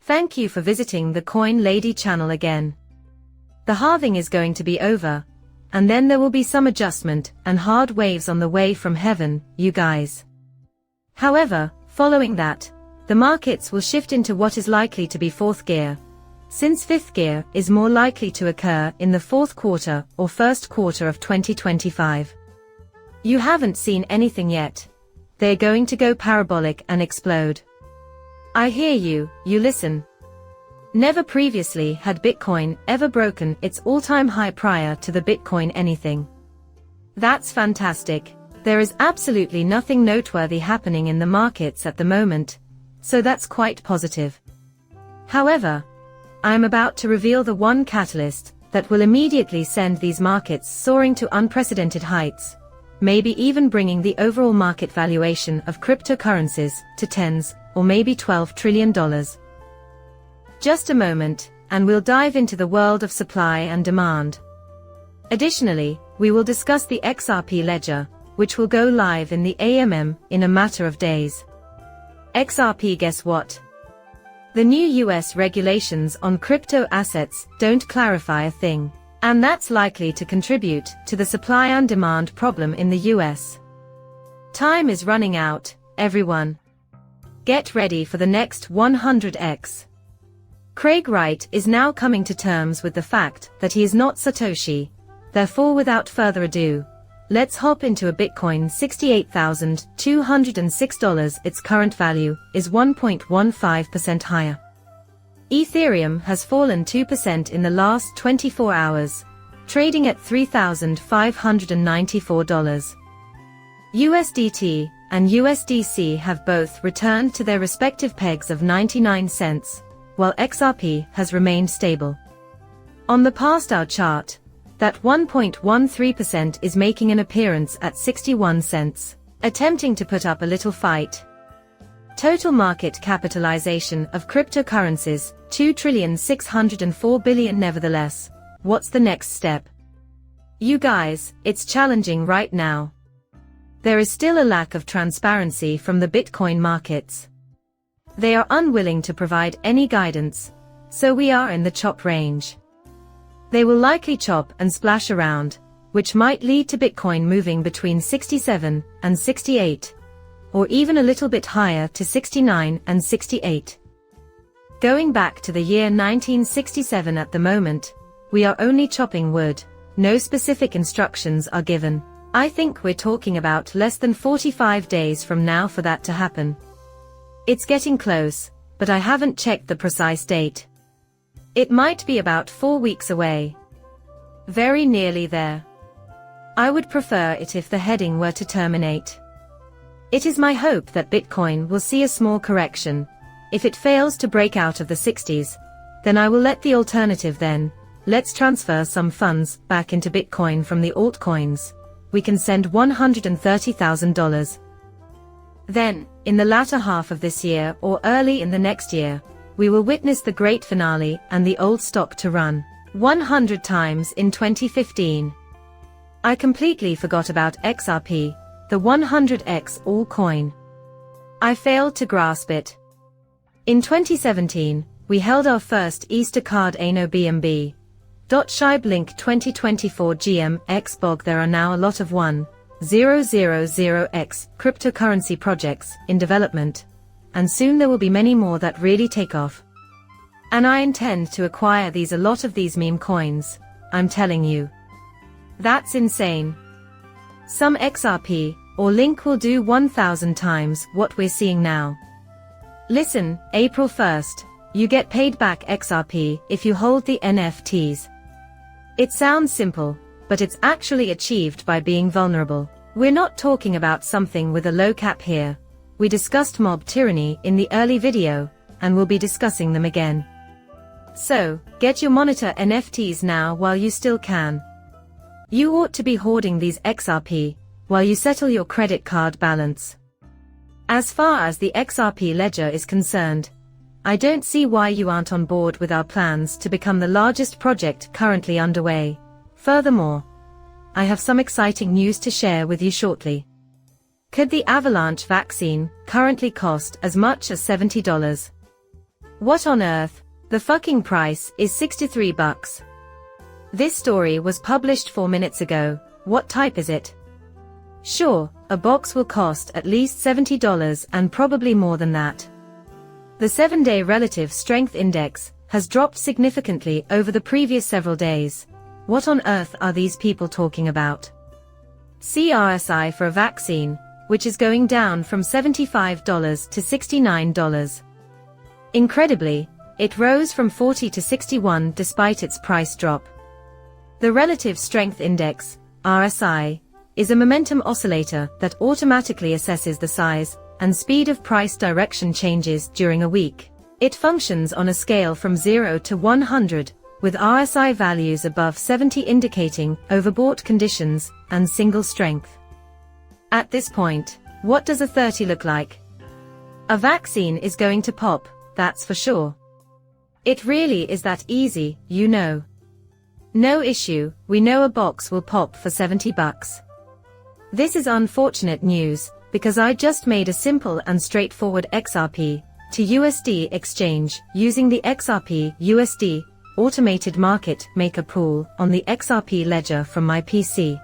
Thank you for visiting the Coin Lady channel again. The halving is going to be over, and then there will be some adjustment and hard waves on the way from heaven, you guys. However, following that, the markets will shift into what is likely to be fourth gear, since fifth gear is more likely to occur in the fourth quarter or first quarter of 2025. You haven't seen anything yet. They're going to go parabolic and explode. I hear you, you listen. Never previously had Bitcoin ever broken its all-time high prior to the Bitcoin anything. That's fantastic. There is absolutely nothing noteworthy happening in the markets at the moment, so that's quite positive. However, I am about to reveal the one catalyst that will immediately send these markets soaring to unprecedented heights, maybe even bringing the overall market valuation of cryptocurrencies to tens or maybe $12 trillion. Just a moment, and we'll dive into the world of supply and demand. Additionally, we will discuss the XRP ledger, which will go live in the AMM in a matter of days. XRP, guess what? The new US regulations on crypto assets don't clarify a thing, and that's likely to contribute to the supply and demand problem in the US. Time is running out, everyone. Get ready for the next 100x. Craig Wright is now coming to terms with the fact that he is not Satoshi. Therefore, without further ado, let's hop into a Bitcoin. $68,206. Its current value is 1.15% higher. Ethereum has fallen 2% in the last 24 hours, trading at $3,594. USDT and USDC have both returned to their respective pegs of 99 cents. While XRP has remained stable. On the past hour chart, that 1.13% is making an appearance at 61 cents, attempting to put up a little fight. Total market capitalization of cryptocurrencies, $2,604 billion. Nevertheless, what's the next step? You guys, it's challenging right now. There is still a lack of transparency from the Bitcoin markets. They are unwilling to provide any guidance, so we are in the chop range. They will likely chop and splash around, which might lead to Bitcoin moving between 67 and 68, or even a little bit higher to 69 and 68. Going back to the year 1967 at the moment, we are only chopping wood, no specific instructions are given. I think we're talking about less than 45 days from now for that to happen. It's getting close, but I haven't checked the precise date. It might be about 4 weeks away. Very nearly there. I would prefer it if the heading were to terminate. It is my hope that Bitcoin will see a small correction. If it fails to break out of the 60s, then I will let the alternative then. Let's transfer some funds back into Bitcoin from the altcoins. We can send $130,000. Then, in the latter half of this year or early in the next year, we will witness the great finale and the old stock to run 100 times in 2015. I completely forgot about XRP, the 100x all coin. I failed to grasp it. In 2017, we held our first Easter card Ano BNB. Shib link 2024 GM X BOG. There are now a lot of 1,000x cryptocurrency projects in development, and soon there will be many more that really take off. And I intend to acquire a lot of these meme coins, I'm telling you. That's insane. Some XRP or Link will do 1,000 times what we're seeing now. Listen, April 1st, you get paid back XRP if you hold the NFTs. It sounds simple, but it's actually achieved by being vulnerable. We're not talking about something with a low cap here. We discussed mob tyranny in the early video, and we'll be discussing them again. So, get your monitor NFTs now while you still can. You ought to be hoarding these XRP, while you settle your credit card balance. As far as the XRP ledger is concerned, I don't see why you aren't on board with our plans to become the largest project currently underway. Furthermore, I have some exciting news to share with you shortly. Could the Avalanche vaccine currently cost as much as $70? What on earth? The fucking price is 63 bucks. This story was published 4 minutes ago. What type is it? Sure, a box will cost at least $70 and probably more than that. The 7-day relative strength index has dropped significantly over the previous several days. What on earth are these people talking about? See RSI for a vaccine, which is going down from $75 to $69. Incredibly, it rose from 40 to 61 despite its price drop. The Relative Strength Index, RSI, is a momentum oscillator that automatically assesses the size and speed of price direction changes during a week. It functions on a scale from 0 to 100, with RSI values above 70 indicating overbought conditions and single strength. At this point, what does a 30 look like? A vaccine is going to pop, that's for sure. It really is that easy, you know. No issue, we know a box will pop for 70 bucks. This is unfortunate news, because I just made a simple and straightforward XRP to USD exchange using the XRP USD automated market maker pool on the XRP ledger from my PC.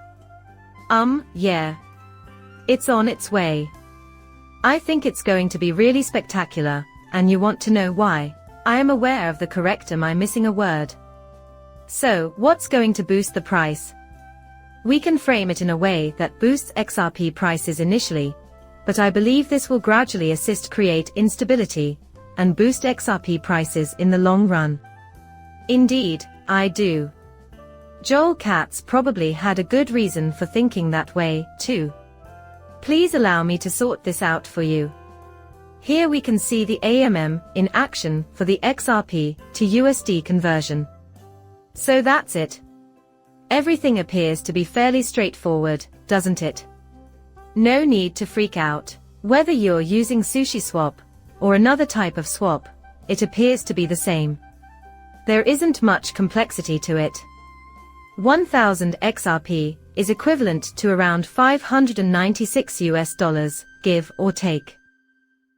Yeah. It's on its way. I think it's going to be really spectacular, and you want to know why. I am aware of the correct am I missing a word. So, what's going to boost the price? We can frame it in a way that boosts XRP prices initially, but I believe this will gradually assist create instability and boost XRP prices in the long run. Indeed, I do. Joel Katz probably had a good reason for thinking that way, too. Please allow me to sort this out for you. Here we can see the AMM in action for the XRP to USD conversion. So that's it. Everything appears to be fairly straightforward, doesn't it? No need to freak out. Whether you're using SushiSwap or another type of swap, it appears to be the same. There isn't much complexity to it. 1000 XRP is equivalent to around $596 US, give or take.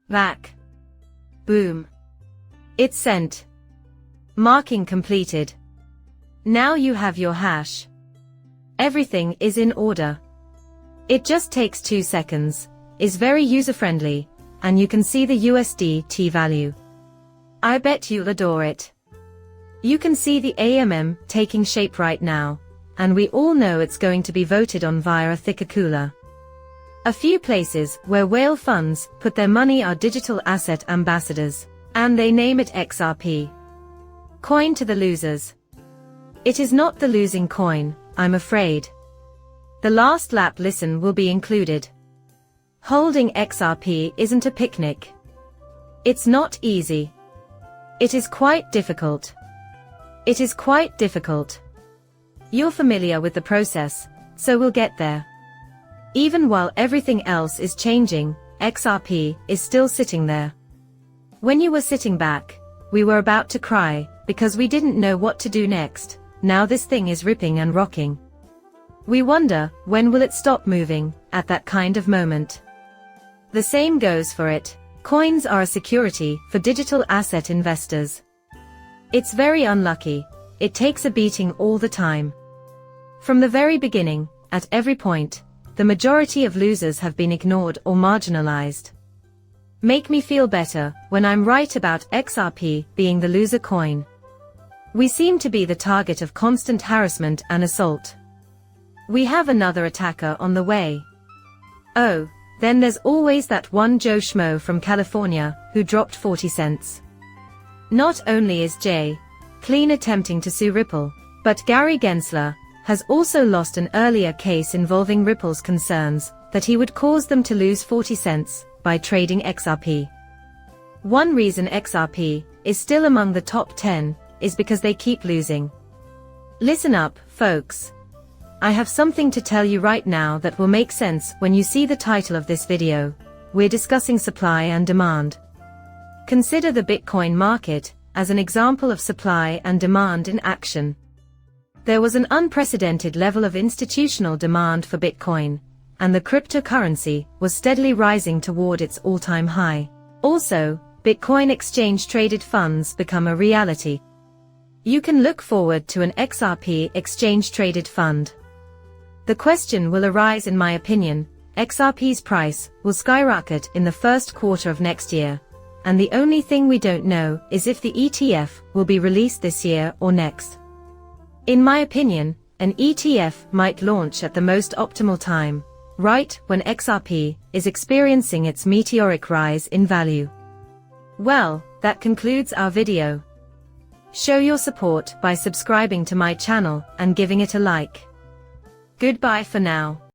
Vac. Boom. It's sent. Marking completed. Now you have your hash. Everything is in order. It just takes 2 seconds, is very user-friendly, and you can see the USDT value. I bet you'll adore it. You can see the AMM taking shape right now, and we all know it's going to be voted on via a thicker cooler. A few places where whale funds put their money are digital asset ambassadors, and they name it XRP. Coin to the losers. It is not the losing coin, I'm afraid. The last lap listen will be included. Holding XRP isn't a picnic. It's not easy. It is quite difficult. It is quite difficult. You're familiar with the process, so we'll get there. Even while everything else is changing, XRP is still sitting there. When you were sitting back, we were about to cry, because we didn't know what to do next. Now this thing is ripping and rocking. We wonder, when will it stop moving, at that kind of moment? The same goes for it. Coins are a security for digital asset investors. It's very unlucky. It takes a beating all the time. From the very beginning, at every point, the majority of losers have been ignored or marginalized. Make me feel better when I'm right about XRP being the loser coin. We seem to be the target of constant harassment and assault. We have another attacker on the way. Oh, then there's always that one Joe Schmo from California who dropped 40 cents. Not only is Jay Clean attempting to sue Ripple, but Gary Gensler has also lost an earlier case involving Ripple's concerns that he would cause them to lose 40 cents by trading XRP. One reason XRP is still among the top 10 is because they keep losing. Listen up, folks. I have something to tell you right now that will make sense when you see the title of this video. We're discussing supply and demand. Consider the Bitcoin market as an example of supply and demand in action. There was an unprecedented level of institutional demand for Bitcoin, and the cryptocurrency was steadily rising toward its all-time high. Also, Bitcoin exchange-traded funds become a reality. You can look forward to an XRP exchange-traded fund. The question will arise, in my opinion, XRP's price will skyrocket in the first quarter of next year, and the only thing we don't know is if the ETF will be released this year or next. In my opinion, an ETF might launch at the most optimal time, right when XRP is experiencing its meteoric rise in value. Well, that concludes our video. Show your support by subscribing to my channel and giving it a like. Goodbye for now.